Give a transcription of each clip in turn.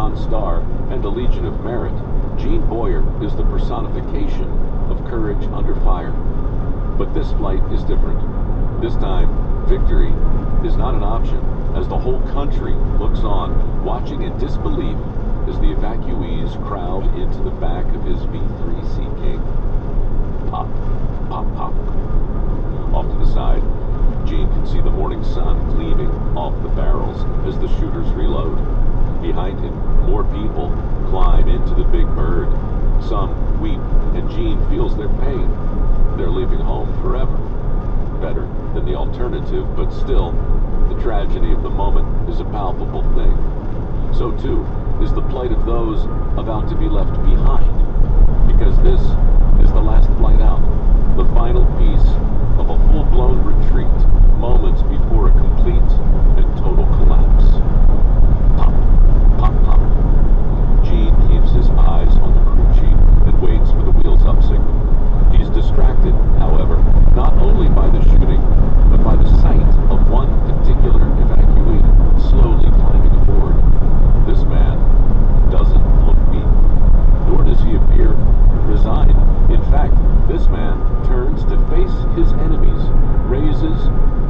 Bronze Star, and a Legion of Merit, Gene Boyer is the personification of courage under fire. But this flight is different. This time, victory is not an option, as the whole country looks on, watching in disbelief as the evacuees crowd into the back of his V-3 Sea King. Pop, pop, pop. Off to the side, Gene can see the morning sun gleaming off the barrels as the shooters reload. Behind him, more people climb into the big bird. Some weep, and Gene feels their pain. They're leaving home forever. Better than the alternative, but still, the tragedy of the moment is a palpable thing. So too is the plight of those about to be left behind. Because this is the last flight out, the final piece of a full-blown retreat, moments before a complete and total collapse. Pop, pop, pop. Gene keeps his eyes on the crew chief and waits for the wheels up signal. He's distracted, however, not only by the shooting, but by the sight of one particular evacuee slowly climbing aboard. This man doesn't look beaten, nor does he appear resigned. In fact, this man turns to face his enemies, raises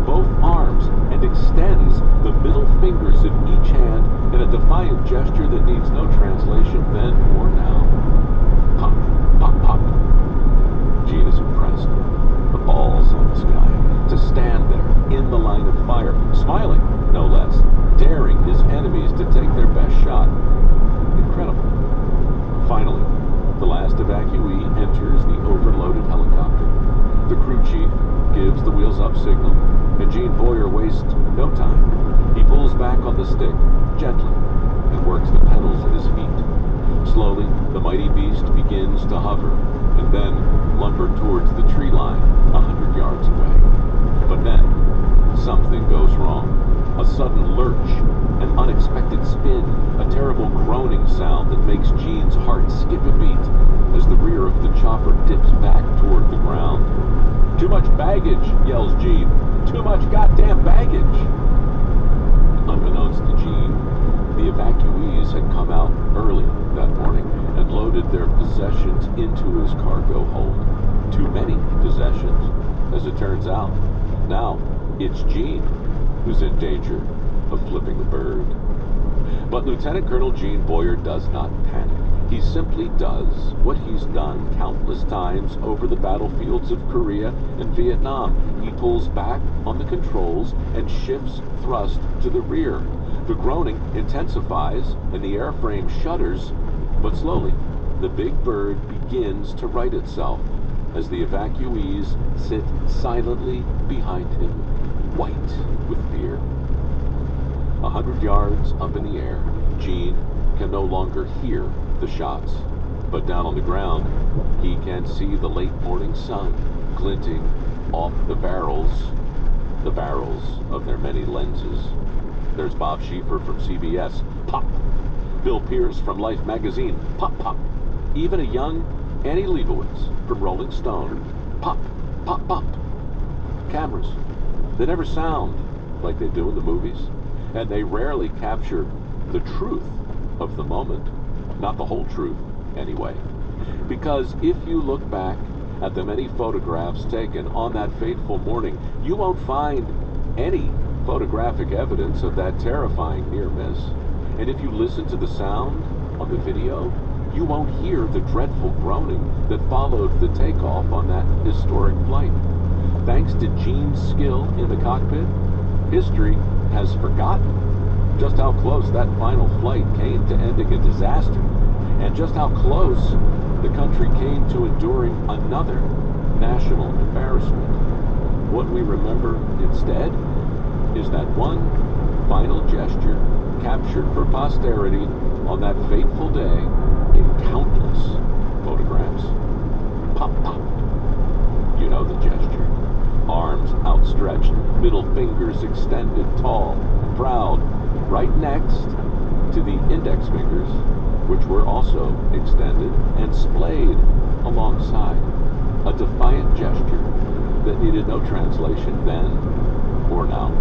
both arms, and extends the middle fingers of each hand in a defiant gesture that needs no translation then or now. Pop, pop, pop. Gene is impressed. The balls on this guy to stand there in the line of fire, smiling, no less, daring his enemies to take their best shot. Incredible. Finally, the last evacuee enters the overloaded helicopter. The crew chief gives the wheels up signal, and Gene Boyer wastes no time. He pulls back on the stick, gently, and works the pedals at his feet. Slowly, the mighty beast begins to hover, and then lumber towards the tree line 100 yards away. But then, something goes wrong. A sudden lurch, an unexpected spin, a terrible groaning sound that makes Gene's heart skip a beat as the rear of the chopper dips back toward the ground. "Too much baggage," yells Gene. "Too much goddamn baggage!" Unbeknownst to Gene, the evacuees had come out early that morning and loaded their possessions into his cargo hold. Too many possessions, as it turns out. Now, it's Gene who's in danger of flipping the bird. But Lieutenant Colonel Gene Boyer does not panic. He simply does what he's done countless times over the battlefields of Korea and Vietnam. He pulls back on the controls and shifts thrust to the rear. The groaning intensifies and the airframe shudders, but slowly, the big bird begins to right itself as the evacuees sit silently behind him, white with fear. 100 yards up in the air, Gene can no longer hear the shots, but down on the ground, he can see the late morning sun glinting off the barrels of their many lenses. There's Bob Schieffer from CBS, pop. Bill Pierce from Life magazine, pop, pop. Even a young Annie Leibovitz from Rolling Stone, pop, pop, pop. Cameras, they never sound like they do in the movies, and they rarely capture the truth of the moment. Not the whole truth, anyway. Because if you look back at the many photographs taken on that fateful morning, you won't find any photographic evidence of that terrifying near miss. And if you listen to the sound on the video, you won't hear the dreadful groaning that followed the takeoff on that historic flight. Thanks to Gene's skill in the cockpit, history has forgotten just how close that final flight came to ending a disaster, and just how close the country came to enduring another national embarrassment. What we remember instead is that one final gesture captured for posterity on that fateful day in countless photographs. Pop, pop. You know the gesture. Arms outstretched, middle fingers extended tall, proud, right next to the index fingers, which were also extended and splayed alongside. A defiant gesture that needed no translation then or now.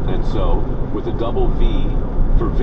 And so, with a double V